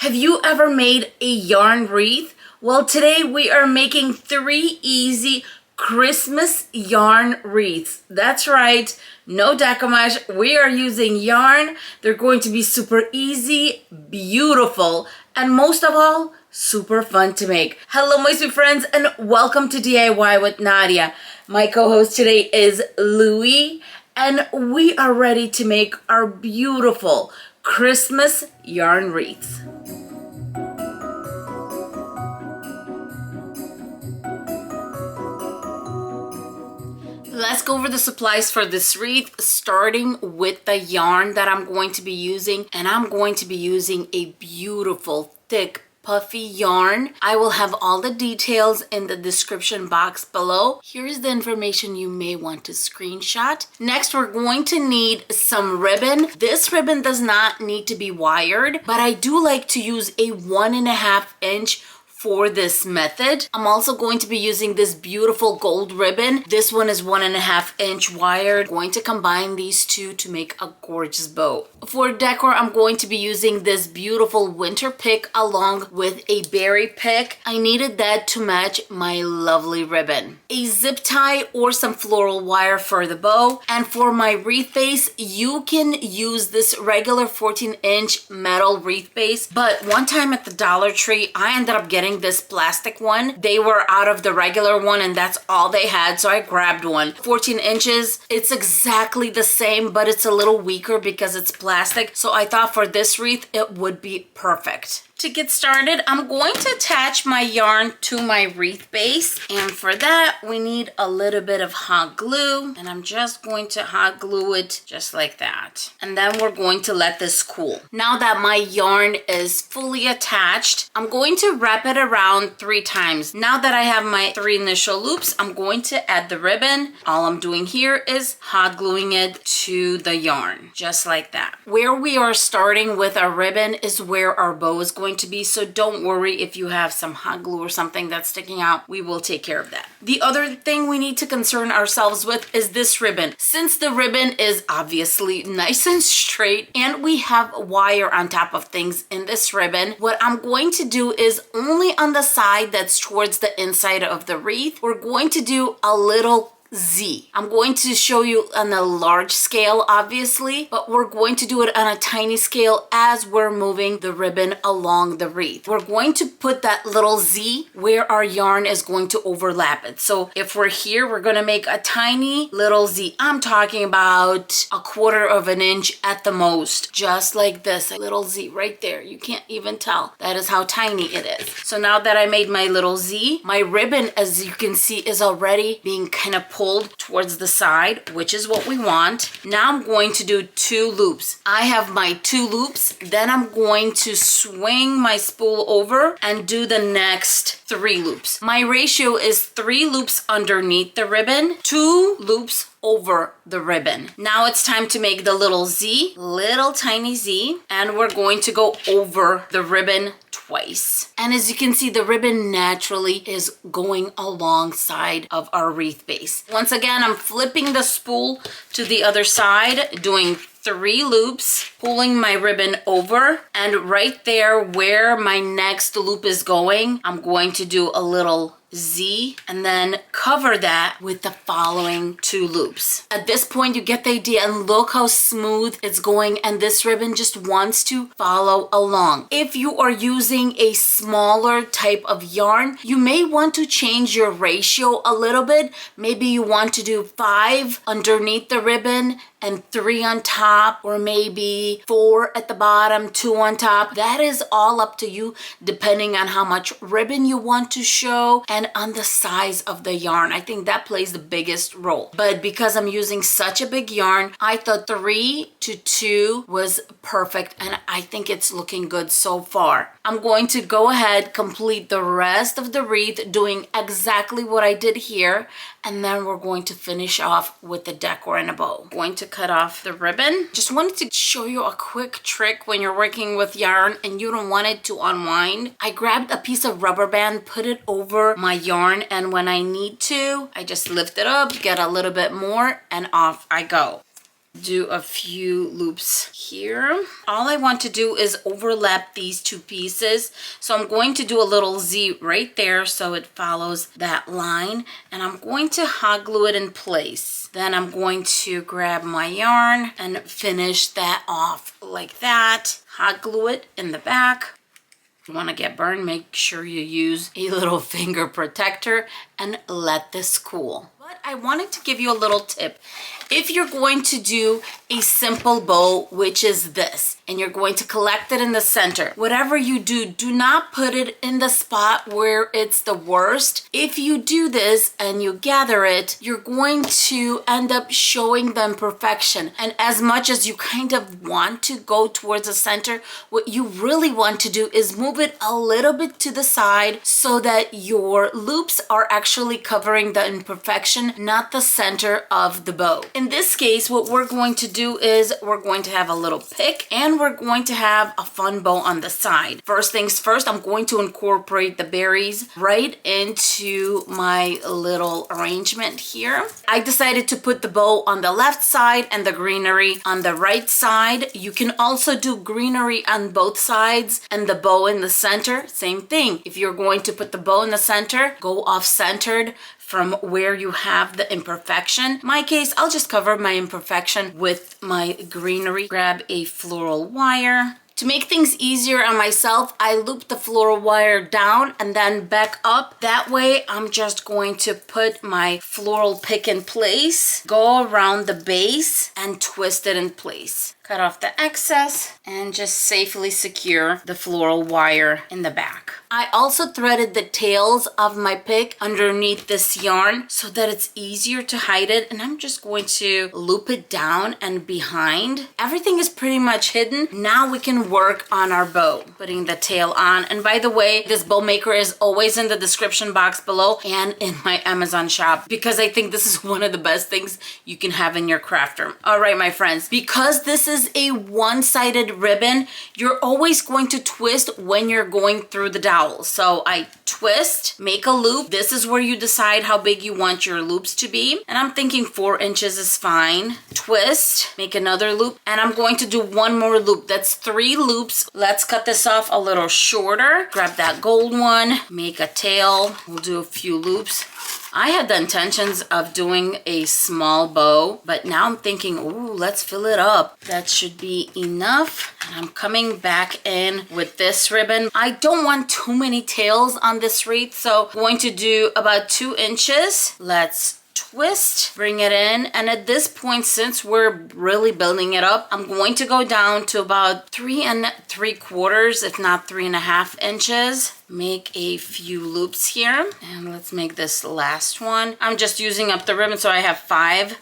Have you ever made a yarn wreath? Well, today we are making 3 easy Christmas yarn wreaths. That's right, no decoupage. We are using yarn. They're going to be super easy, beautiful, and most of all, super fun to make. Hello, my sweet friends, and welcome to DIY with Nadia. My co-host today is Louie, and we are ready to make our beautiful Christmas yarn wreaths. Let's go over the supplies for this wreath, starting with the yarn that I'm going to be using. And I'm going to be using a beautiful, thick, puffy yarn. I will have all the details in the description box below. Here's the information you may want to screenshot. Next, we're going to need some ribbon. This ribbon does not need to be wired, but I do like to use a 1.5 inch for this method. I'm also going to be using this beautiful gold ribbon. This one is 1.5 inch wired. I'm going to combine these two to make a gorgeous bow. For decor, I'm going to be using this beautiful winter pick along with a berry pick. I needed that to match my lovely ribbon. A zip tie or some floral wire for the bow. And for my wreath base, you can use this regular 14-inch metal wreath base. But one time at the Dollar Tree, I ended up getting this plastic one. They were out of the regular one and that's all they had, so I grabbed one. 14 inches. It's exactly the same, but it's a little weaker because it's plastic. So I thought for this wreath, it would be perfect. To get started, I'm going to attach my yarn to my wreath base. And for that, we need a little bit of hot glue. And I'm just going to hot glue it just like that. And then we're going to let this cool. Now that my yarn is fully attached, I'm going to wrap it around 3 times. Now that I have my 3 initial loops, I'm going to add the ribbon. All I'm doing here is hot gluing it to the yarn, just like that. Where we are starting with our ribbon is where our bow is going to be, so don't worry if you have some hot glue or something that's sticking out. We will take care of that. The other thing we need to concern ourselves with is this ribbon. Since the ribbon is obviously nice and straight and we have wire on top of things in this ribbon, what I'm going to do is only on the side that's towards the inside of the wreath, we're going to do a little Z. I'm going to show you on a large scale, obviously, but we're going to do it on a tiny scale as we're moving the ribbon along the wreath. We're going to put that little Z where our yarn is going to overlap it. So if we're here, we're going to make a tiny little Z. I'm talking about 1/4 inch at the most, just like this, a little Z right there. You can't even tell. That is how tiny it is. So now that I made my little Z, my ribbon, as you can see, is already being kind of pulled towards the side, which is what we want. Now I'm going to do 2 loops. I have my 2 loops. Then I'm going to swing my spool over and do the next 3 loops. My ratio is 3 loops underneath the ribbon, 2 loops over the ribbon. Now it's time to make the little Z, little tiny Z, and we're going to go over the ribbon twice. And as you can see, the ribbon naturally is going alongside of our wreath base. Once again, I'm flipping the spool to the other side, doing 3 loops, pulling my ribbon over, and right there where my next loop is going, I'm going to do a little Z and then cover that with the following 2 loops. At this point, you get the idea, and look how smooth it's going, and this ribbon just wants to follow along. If you are using a smaller type of yarn, you may want to change your ratio a little bit. Maybe you want to do 5 underneath the ribbon and 3 on top, or maybe 4 at the bottom, 2 on top. That is all up to you, depending on how much ribbon you want to show and on the size of the yarn. I think that plays the biggest role. But because I'm using such a big yarn, I thought 3 to 2 was perfect, and I think it's looking good so far. I'm going to go ahead, complete the rest of the wreath, doing exactly what I did here, and then we're going to finish off with the decor and a bow. I'm going to cut off the ribbon. Just wanted to show you a quick trick when you're working with yarn and you don't want it to unwind. I grabbed a piece of rubber band, put it over my yarn, and when I need to, I just lift it up, get a little bit more, and off I go. do a few loops here. All I want to do is overlap these two pieces. So I'm going to do a little Z right there so it follows that line, and I'm going to hot glue it in place. Then I'm going to grab my yarn and finish that off like that. Hot glue it in the back. If you want to get burned, make sure you use a little finger protector and let this cool. But I wanted to give you a little tip. If you're going to do a simple bow, which is this, and you're going to collect it in the center, whatever you do, do not put it in the spot where it's the worst. If you do this and you gather it, you're going to end up showing the imperfection. And as much as you kind of want to go towards the center, what you really want to do is move it a little bit to the side so that your loops are actually covering the imperfection, not the center of the bow. In this case, what we're going to do is we're going to have a little pick and we're going to have a fun bow on the side. First things first, I'm going to incorporate the berries right into my little arrangement here. I decided to put the bow on the left side and the greenery on the right side. You can also do greenery on both sides and the bow in the center. Same thing. If you're going to put the bow in the center, go off-centered from where you have the imperfection. In my case, I'll just cover my imperfection with my greenery. Grab a floral wire. To make things easier on myself, I loop the floral wire down and then back up. That way, I'm just going to put my floral pick in place, go around the base, and twist it in place. Cut off the excess and just safely secure the floral wire in the back. I also threaded the tails of my pick underneath this yarn so that it's easier to hide it, and I'm just going to loop it down and behind. Everything is pretty much hidden. Now we can work on our bow. Putting the tail on, and by the way, this bow maker is always in the description box below and in my Amazon shop because I think this is one of the best things you can have in your craft room. All right, my friends, because this is a one-sided ribbon, you're always going to twist when you're going through the dowel. So I twist, make a loop. This is where you decide how big you want your loops to be. And I'm thinking 4 inches is fine. Twist, make another loop, and I'm going to do one more loop. That's 3 loops. Let's cut this off a little shorter. Grab that gold one, make a tail. We'll do a few loops. I had the intentions of doing a small bow, but now I'm thinking, ooh, let's fill it up. That should be enough. And I'm coming back in with this ribbon. I don't want too many tails on this wreath, so I'm going to do about 2 inches. Let's twist, bring it in, and at this point, since we're really building it up, I'm going to go down to about 3 3/4, if not 3.5 inches. Make a few loops here, and let's make this last one. I'm just using up the ribbon, so I have 5.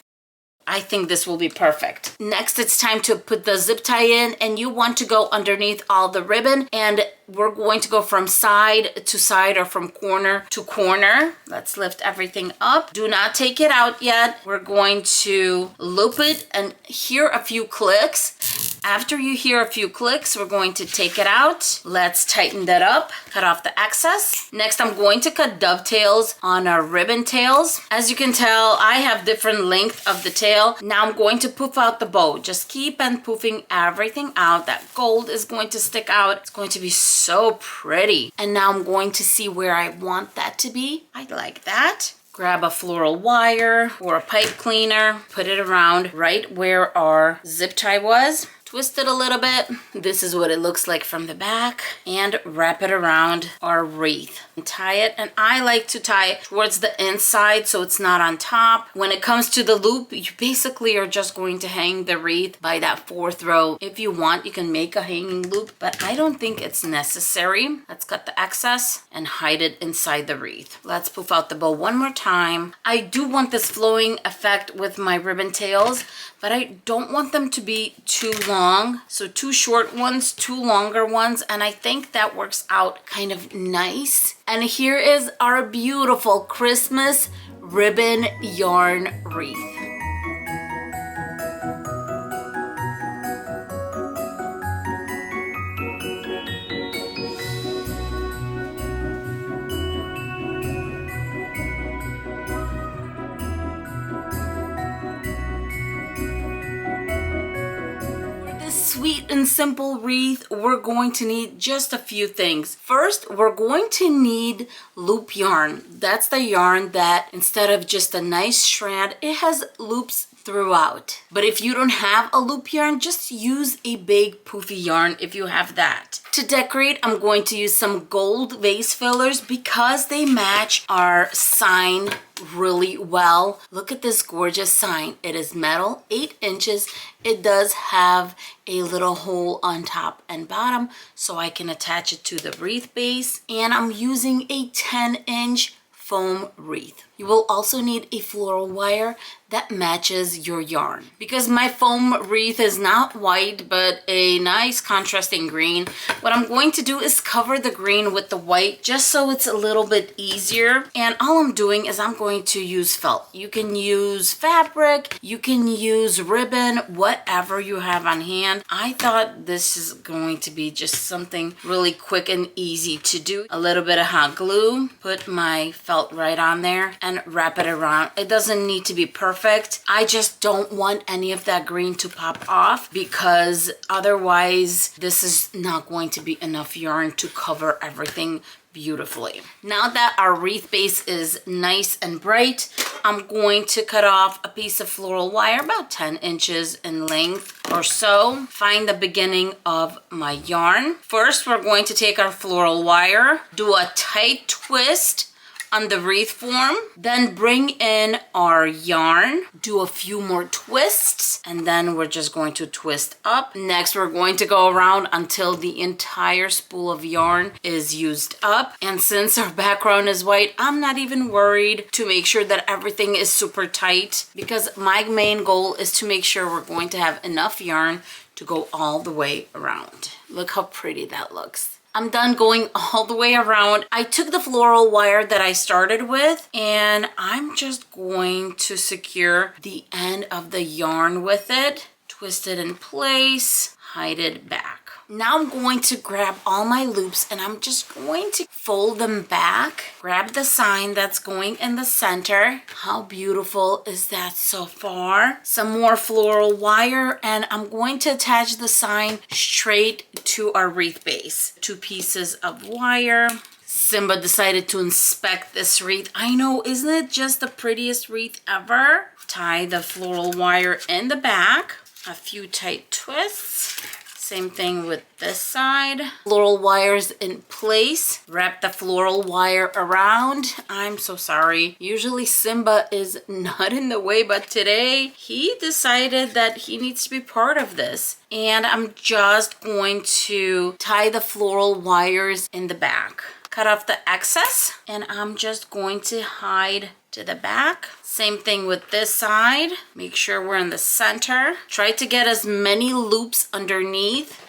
I think this will be perfect. Next, it's time to put the zip tie in, and you want to go underneath all the ribbon, and we're going to go from side to side or from corner to corner. Let's lift everything up. Do not take it out yet. We're going to loop it and hear a few clicks. After you hear a few clicks, we're going to take it out. Let's tighten that up. Cut off the excess. Next, I'm going to cut dovetails on our ribbon tails. As you can tell, I have different length of the tail. Now I'm going to poof out the bow. Just keep on poofing everything out. That gold is going to stick out. It's going to be so pretty. And now I'm going to see where I want that to be. I like that. Grab a floral wire or a pipe cleaner, put it around right where our zip tie was. Twist it a little bit. This is what it looks like from the back, and wrap it around our wreath. And tie it, and I like to tie it towards the inside so it's not on top. When it comes to the loop, you basically are just going to hang the wreath by that 4th row. If you want, you can make a hanging loop, but I don't think it's necessary. Let's cut the excess and hide it inside the wreath. Let's poof out the bow one more time. I do want this flowing effect with my ribbon tails, but I don't want them to be too long. So 2 short ones, 2 longer ones, and I think that works out kind of nice. And here is our beautiful Christmas ribbon yarn wreath. neat and simple wreath, we're going to need just a few things. First, we're going to need loop yarn. That's the yarn that instead of just a nice strand, it has loops throughout. But if you don't have a loop yarn, just use a big poofy yarn if you have that. To decorate, I'm going to use some gold vase fillers because they match our sign really well. Look at this gorgeous sign. It is metal, 8 inches. It does have a little hole on top and bottom so I can attach it to the wreath base. And I'm using a 10-inch foam wreath. You will also need a floral wire that matches your yarn. Because my foam wreath is not white but a nice contrasting green, what I'm going to do is cover the green with the white just so it's a little bit easier. And all I'm doing is I'm going to use felt. You can use fabric, you can use ribbon, whatever you have on hand. I thought this is going to be just something really quick and easy to do. A little bit of hot glue, put my felt right on there and wrap it around. It doesn't need to be perfect. I just don't want any of that green to pop off because otherwise this is not going to be enough yarn to cover everything beautifully. Now that our wreath base is nice and bright, I'm going to cut off a piece of floral wire about 10 inches in length or so. Find the beginning of my yarn. First, we're going to take our floral wire, do a tight twist on the wreath form, then bring in our yarn, do a few more twists, and then we're just going to twist up. Next, we're going to go around until the entire spool of yarn is used up. And since our background is white, I'm not even worried to make sure that everything is super tight because my main goal is to make sure we're going to have enough yarn to go all the way around. Look how pretty that looks. I'm done going all the way around. I took the floral wire that I started with and I'm just going to secure the end of the yarn with it, twist it in place, hide it back. Now I'm going to grab all my loops and I'm just going to fold them back. Grab the sign that's going in the center. How beautiful is that so far? Some more floral wire and I'm going to attach the sign straight to our wreath base. 2 pieces of wire. Simba decided to inspect this wreath. I know, isn't it just the prettiest wreath ever? Tie the floral wire in the back. A few tight twists. Same thing with this side. Floral wires in place. Wrap the floral wire around. I'm so sorry. Usually Simba is not in the way, but today he decided that he needs to be part of this. And I'm just going to tie the floral wires in the back. Cut off the excess and I'm just going to hide to the back. Same thing with this side. Make sure we're in the center. Try to get as many loops underneath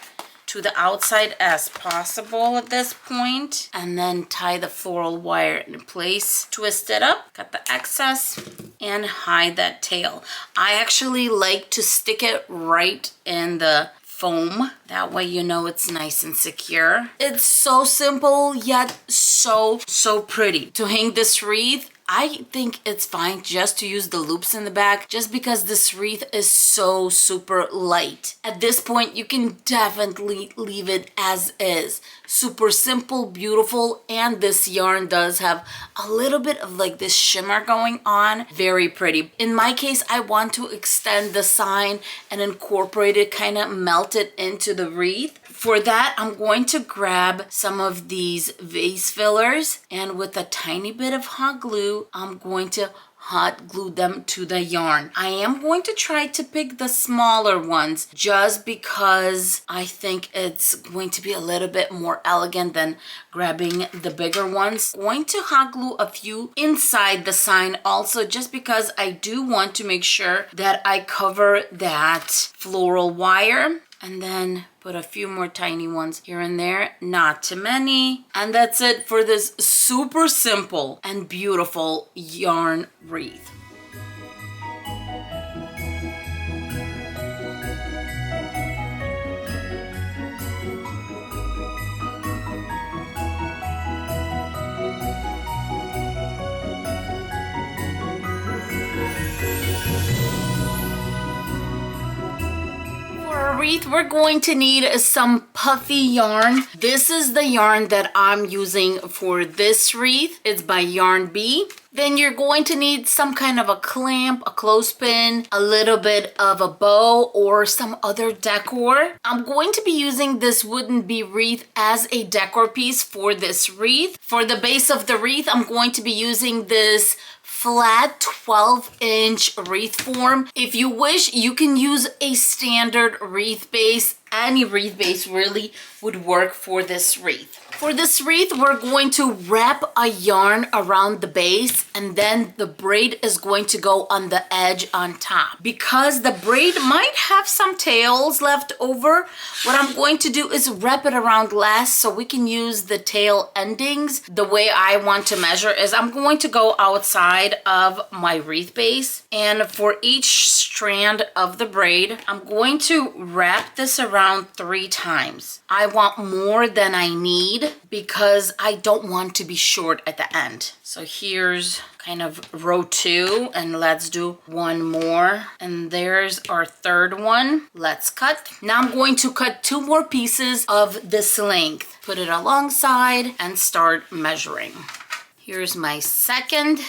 to the outside as possible at this point. And then tie the floral wire in place. Twist it up, cut the excess, and hide that tail. I actually like to stick it right in the foam. That way you know it's nice and secure. It's so simple yet so pretty. To hang this wreath, I think it's fine just to use the loops in the back just because this wreath is so super light. At this point, you can definitely leave it as is. Super simple, beautiful, and this yarn does have a little bit of like this shimmer going on. Very pretty. In my case, I want to extend the sign and incorporate it, kind of melt it into the wreath. For that, I'm going to grab some of these vase fillers and with a tiny bit of hot glue, I'm going to hot glue them to the yarn. I am going to try to pick the smaller ones just because I think it's going to be a little bit more elegant than grabbing the bigger ones. Going to hot glue a few inside the sign also just because I do want to make sure that I cover that floral wire. And then put a few more tiny ones here and there, not too many. And that's it for this super simple and beautiful yarn wreath. wreath, we're going to need some puffy yarn. This is the yarn that I'm using for this wreath. It's by Yarn Bee. Then you're going to need some kind of a clamp, a clothespin, a little bit of a bow, or some other decor. I'm going to be using this wooden bee wreath as a decor piece for this wreath. For the base of the wreath, I'm going to be using this flat 12-inch wreath form. If you wish, you can use a standard wreath base. Any wreath base really would work for this wreath. For this wreath, we're going to wrap a yarn around the base, and then the braid is going to go on the edge on top. Because the braid might have some tails left over, what I'm going to do is wrap it around last so we can use the tail endings. The way I want to measure is I'm going to go outside of my wreath base, and for each strand of the braid, I'm going to wrap this around 3 times. I want more than I need because I don't want to be short at the end. So here's kind of row 2, and let's do one more. And there's our third one. Let's cut. Now I'm going to cut 2 more pieces of this length. Put it alongside and start measuring. Here's my second,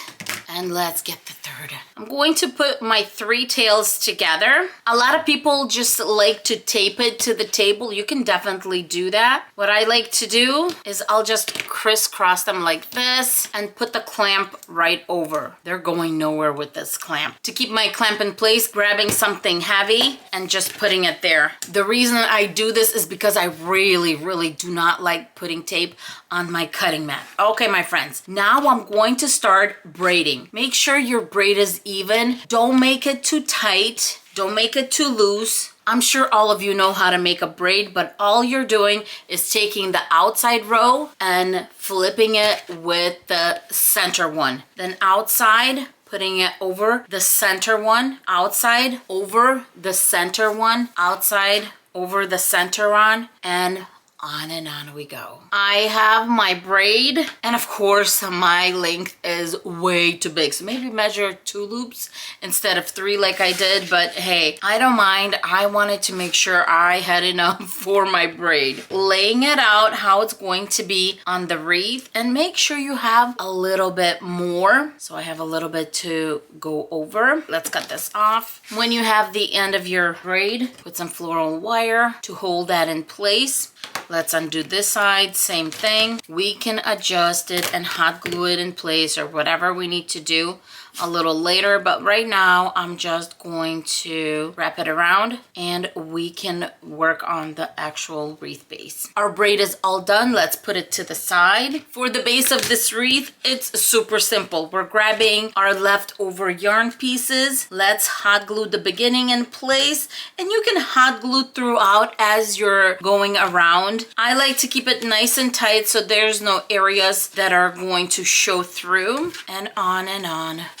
and let's get the third. I'm going to put my 3 tails together. A lot of people just like to tape it to the table. You can definitely do that. What I like to do is I'll just crisscross them like this and put the clamp right over. They're going nowhere with this clamp. To keep my clamp in place, grabbing something heavy and just putting it there. The reason I do this is because I really do not like putting tape on my cutting mat. Okay, my friends, now I'm going to start braiding. Make sure your braid is even. Don't make it too tight. Don't make it too loose. I'm sure all of you know how to make a braid, but all you're doing is taking the outside row and flipping it with the center one. Then outside, putting it over the center one, outside, over the center one, outside, over the center one, and on we go. I have my braid, and of course my length is way too big, so maybe measure 2 loops instead of 3 like I did, but hey, I don't mind. I wanted to make sure I had enough for my braid. Laying it out how it's going to be on the wreath, and make sure you have a little bit more. So I have a little bit to go over. Let's cut this off. When you have the end of your braid, put some floral wire to hold that in place. Let's undo this side, same thing. We can adjust it and hot glue it in place or whatever we need to do a little later, but right now I'm just going to wrap it around and we can work on the actual wreath base. Our braid is all done. Let's put it to the side. For the base of this wreath, it's super simple. We're grabbing our leftover yarn pieces. Let's hot glue the beginning in place, and you can hot glue throughout as you're going around. I like to keep it nice and tight so there's no areas that are going to show through, and on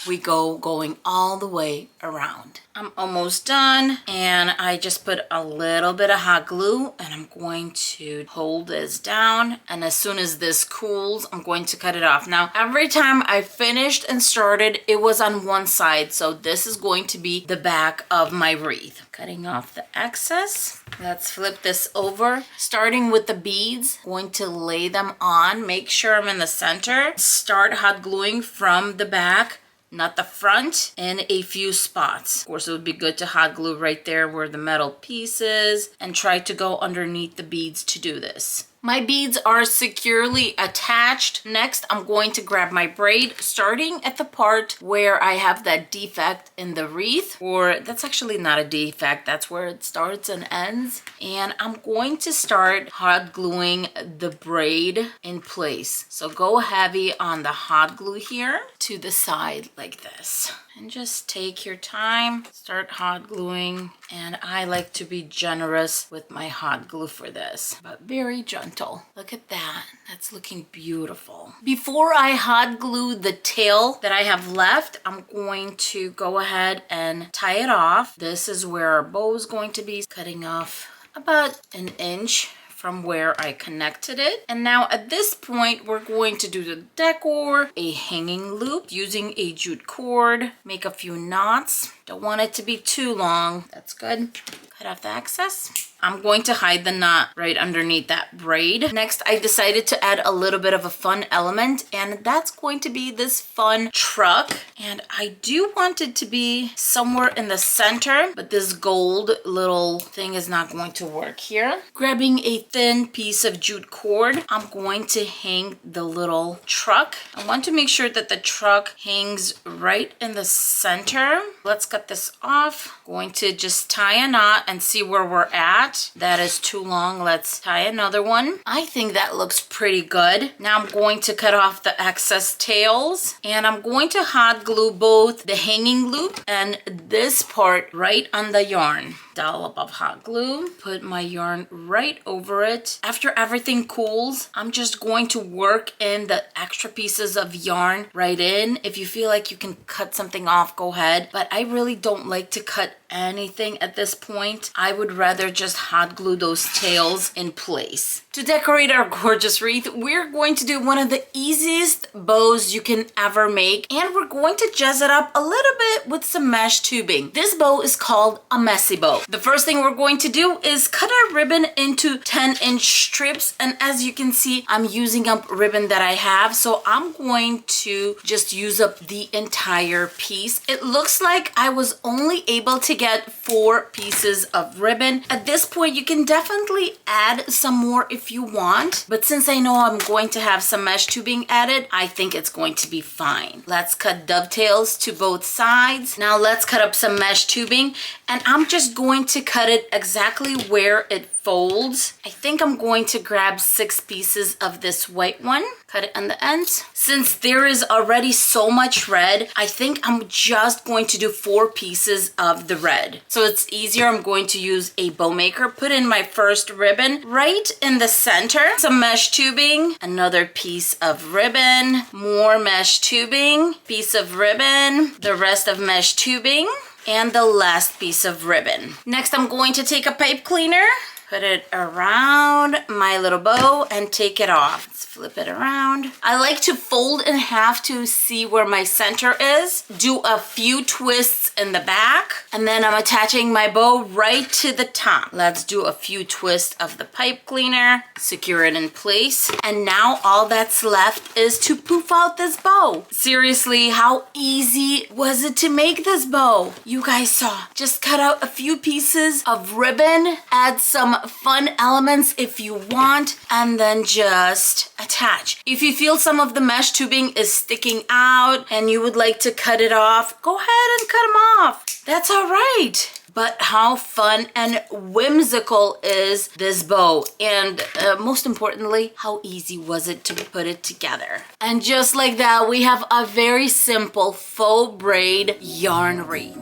we go, going all the way around. I'm almost done, and I just put a little bit of hot glue, and I'm going to hold this down, and as soon as this cools, I'm going to cut it off. Now, every time I finished and started, it was on one side, so this is going to be the back of my wreath. Cutting off the excess. Let's flip this over. Starting with the beads, going to lay them on. Make sure I'm in the center. Start hot gluing from the back, not the front, in a few spots. Of course, it would be good to hot glue right there where the metal piece is, and try to go underneath the beads to do this. My beads are securely attached. Next, I'm going to grab my braid, starting at the part where I have that defect in the wreath, or that's actually not a defect, that's where it starts and ends. And I'm going to start hot gluing the braid in place. So go heavy on the hot glue here to the side like this. And just take your time, start hot gluing. And I like to be generous with my hot glue for this, but very gentle. Look at that, that's looking beautiful. Before I hot glue the tail that I have left, I'm going to go ahead and tie it off. This is where our bow is going to be, cutting off about 1 inch from where I connected it. And now at this point, we're going to do the decor, a hanging loop using a jute cord, make a few knots. Don't want it to be too long. That's good. Cut off the excess. I'm going to hide the knot right underneath that braid. Next, I decided to add a little bit of a fun element, and that's going to be this fun truck. And I do want it to be somewhere in the center, but this gold little thing is not going to work here. Grabbing a thin piece of jute cord, I'm going to hang the little truck. I want to make sure that the truck hangs right in the center. Let's cut this off. Going to just tie a knot and see where we're at. That is too long. Let's tie another one. I think that looks pretty good. Now I'm going to cut off the excess tails, and I'm going to hot glue both the hanging loop and this part right on the yarn. Dollop of hot glue. Put my yarn right over it. After everything cools, I'm just going to work in the extra pieces of yarn right in. If you feel like you can cut something off, go ahead. But I really don't like to cut anything at this point. I would rather just hot glue those tails in place. To decorate our gorgeous wreath, we're going to do one of the easiest bows you can ever make, and we're going to jazz it up a little bit with some mesh tubing. This bow is called a messy bow. The first thing we're going to do is cut our ribbon into 10-inch strips, and as you can see, I'm using up ribbon that I have, so I'm going to just use up the entire piece. It looks like I was only able to get 4 pieces of ribbon. At this point, you can definitely add some more if you want, but since I know I'm going to have some mesh tubing added, I think it's going to be fine. Let's cut dovetails to both sides. Now let's cut up some mesh tubing, and I'm just going to cut it exactly where it folds. I think I'm going to grab 6 pieces of this white one, cut it on the ends. Since there is already so much red, I think I'm just going to do 4 pieces of the red. So it's easier, I'm going to use a bow maker. Put in my first ribbon right in the center, some mesh tubing, another piece of ribbon, more mesh tubing, piece of ribbon, the rest of mesh tubing, and the last piece of ribbon. Next, I'm going to take a pipe cleaner, put it around my little bow and take it off. Let's flip it around. I like to fold in half to see where my center is. Do a few twists in the back, and then I'm attaching my bow right to the top. Let's do a few twists of the pipe cleaner, secure it in place, and now all that's left is to poof out this bow. Seriously, how easy was it to make this bow? You guys saw. Just cut out a few pieces of ribbon, add some fun elements if you want, and then just attach. If you feel some of the mesh tubing is sticking out and you would like to cut it off, go ahead and cut them off. That's all right. But how fun and whimsical is this bow? And most importantly, how easy was it to put it together? And just like that, we have a very simple faux braid yarn wreath.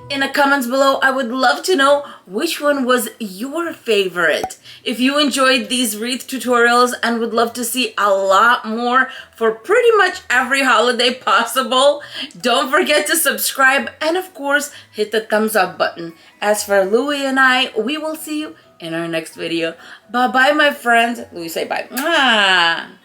In the comments below, I would love to know which one was your favorite. If you enjoyed these wreath tutorials and would love to see a lot more for pretty much every holiday possible, don't forget to subscribe and of course hit the thumbs up button. As for Louie and I, we will see you in our next video. Bye bye my friends. Louie, say bye. Mwah.